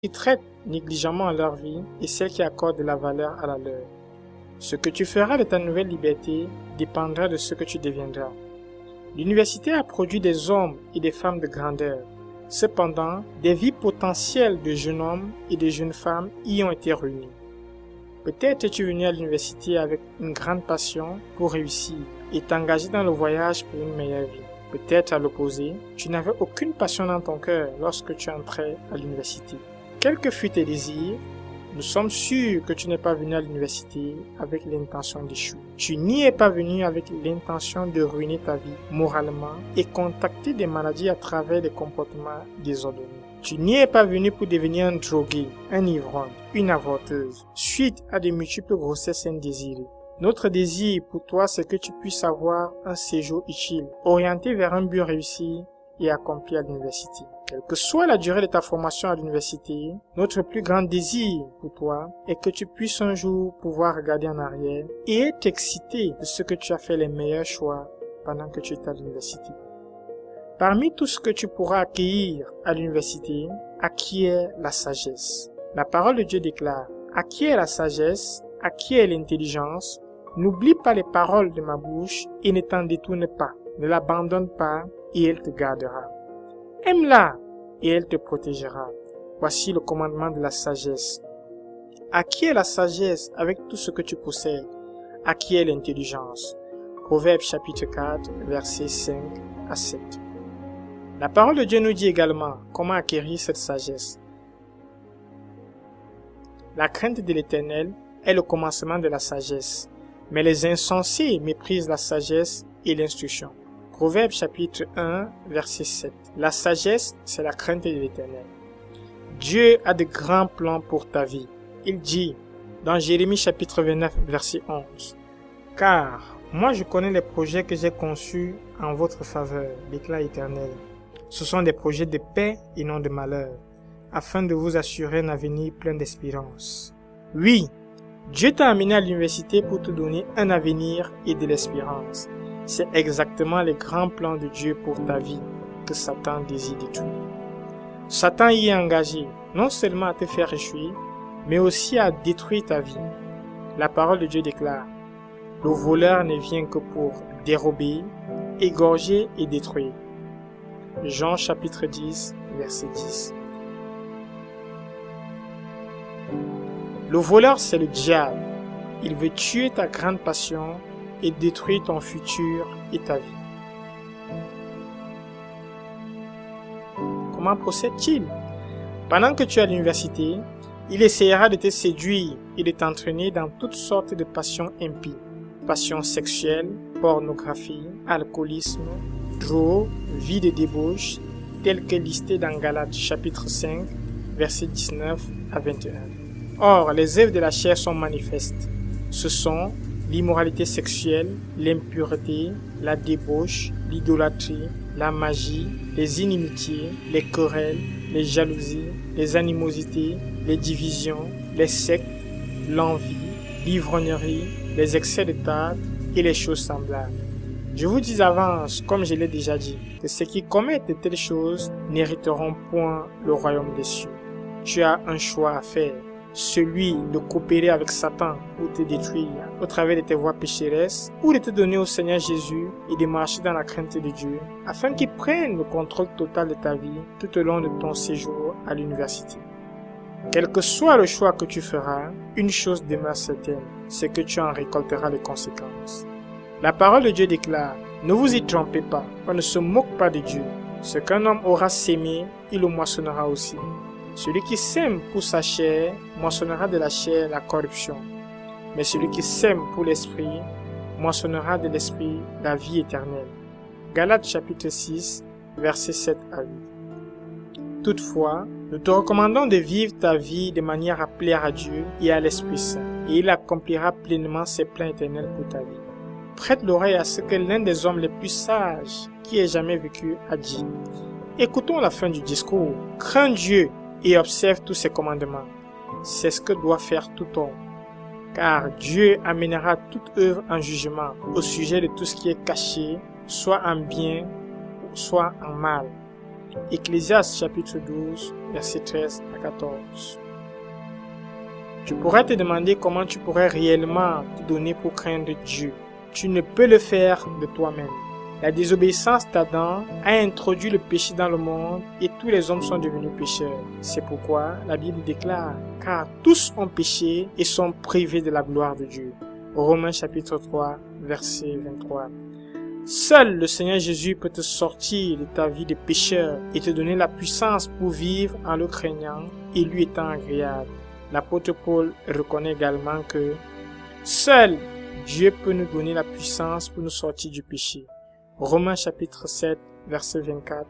qui traitent négligemment leur vie et celles qui accordent de la valeur à la leur. Ce que tu feras de ta nouvelle liberté dépendra de ce que tu deviendras. L'université a produit des hommes et des femmes de grandeur. Cependant, des vies potentielles de jeunes hommes et de jeunes femmes y ont été réunies. Peut-être es-tu venu à l'université avec une grande passion pour réussir et t'engager dans le voyage pour une meilleure vie. Peut-être à l'opposé, tu n'avais aucune passion dans ton cœur lorsque tu entrais à l'université. Quels que fuient tes désirs, nous sommes sûrs que tu n'es pas venu à l'université avec l'intention d'échouer. Tu n'y es pas venu avec l'intention de ruiner ta vie moralement et contacter des maladies à travers des comportements désordonnés. Tu n'y es pas venu pour devenir un drogué, un ivrogne, une avorteuse, suite à de multiples grossesses indésirées. Notre désir pour toi, c'est que tu puisses avoir un séjour utile, orienté vers un but réussi et accompli à l'université. Quelle que soit la durée de ta formation à l'université, notre plus grand désir pour toi est que tu puisses un jour pouvoir regarder en arrière et être excité de ce que tu as fait les meilleurs choix pendant que tu étais à l'université. Parmi tout ce que tu pourras acquérir à l'université, acquiert la sagesse. La parole de Dieu déclare, acquiert la sagesse, acquiert l'intelligence, n'oublie pas les paroles de ma bouche et ne t'en détourne pas, ne l'abandonne pas et elle te gardera. Aime-la et elle te protégera. Voici le commandement de la sagesse. Acquiert la sagesse avec tout ce que tu possèdes. Acquiert l'intelligence. Proverbe chapitre 4, versets 5 à 7. La parole de Dieu nous dit également comment acquérir cette sagesse. La crainte de l'Éternel est le commencement de la sagesse, mais les insensés méprisent la sagesse et l'instruction. Proverbe chapitre 1, verset 7. La sagesse, c'est la crainte de l'Éternel. Dieu a de grands plans pour ta vie. Il dit dans Jérémie chapitre 29, verset 11. Car moi je connais les projets que j'ai conçus en votre faveur, déclare l'Éternel. Ce sont des projets de paix et non de malheur, afin de vous assurer un avenir plein d'espérance. Oui, Dieu t'a amené à l'université pour te donner un avenir et de l'espérance. C'est exactement les grands plans de Dieu pour ta vie que Satan désire détruire. Satan y est engagé, non seulement à te faire échouer, mais aussi à détruire ta vie. La parole de Dieu déclare, « Le voleur ne vient que pour dérober, égorger et détruire. » Jean chapitre 10, verset 10. Le voleur, c'est le diable. Il veut tuer ta grande passion et détruire ton futur et ta vie. Comment procède-t-il? Pendant que tu es à l'université, il essaiera de te séduire et de t'entraîner dans toutes sortes de passions impies. Passions sexuelles, pornographie, alcoolisme, drogue, vie de débauche, telles que listées dans Galates chapitre 5, versets 19 à 21. Or, les œuvres de la chair sont manifestes. Ce sont l'immoralité sexuelle, l'impureté, la débauche, l'idolâtrie, la magie, les inimitiés, les querelles, les jalousies, les animosités, les divisions, les sectes, l'envie, l'ivrognerie, les excès de table et les choses semblables. Je vous dis d'avance, comme je l'ai déjà dit, que ceux qui commettent de telles choses n'hériteront point le royaume des cieux. Tu as un choix à faire. Celui de coopérer avec Satan pour te détruire au travers de tes voies pécheresses, ou de te donner au Seigneur Jésus et de marcher dans la crainte de Dieu, afin qu'il prenne le contrôle total de ta vie tout au long de ton séjour à l'université. Quel que soit le choix que tu feras, une chose demeure certaine, c'est que tu en récolteras les conséquences. La parole de Dieu déclare, ne vous y trompez pas, on ne se moque pas de Dieu. Ce qu'un homme aura sémé, il le moissonnera aussi. Celui qui sème pour sa chair, moissonnera de la chair la corruption. Mais celui qui sème pour l'esprit, moissonnera de l'esprit la vie éternelle. Galates chapitre 6, versets 7 à 8. Toutefois, nous te recommandons de vivre ta vie de manière à plaire à Dieu et à l'Esprit Saint, et il accomplira pleinement ses plans éternels pour ta vie. Prête l'oreille à ce que l'un des hommes les plus sages qui ait jamais vécu a dit. Écoutons la fin du discours. Crains Dieu et observe tous ses commandements. C'est ce que doit faire tout homme. Car Dieu amènera toute œuvre en jugement au sujet de tout ce qui est caché, soit en bien, soit en mal. Ecclésiaste chapitre 12, versets 13 à 14. Tu pourrais te demander comment tu pourrais réellement te donner pour craindre Dieu. Tu ne peux le faire de toi-même. La désobéissance d'Adam a introduit le péché dans le monde et tous les hommes sont devenus pécheurs. C'est pourquoi la Bible déclare « Car tous ont péché et sont privés de la gloire de Dieu ». Romains chapitre 3, verset 23. Seul le Seigneur Jésus peut te sortir de ta vie de pécheur et te donner la puissance pour vivre en le craignant et lui étant agréable. L'apôtre Paul reconnaît également que seul Dieu peut nous donner la puissance pour nous sortir du péché. Romains chapitre 7, verset 24